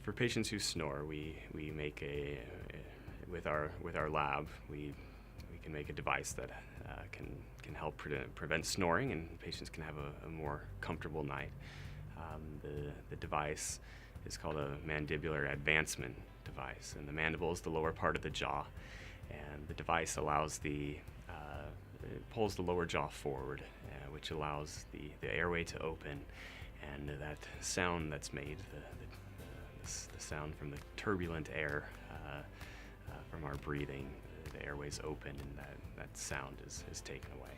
For patients who snore, we make with our lab, we can make a device that can help prevent snoring, and patients can have a more comfortable night. The device is called a mandibular advancement device, and the mandible is the lower part of the jaw, and the device allows it pulls the lower jaw forward, which allows the airway to open, and that sound that's made, the sound from the turbulent air from our breathing, the airways open, and that sound is taken away.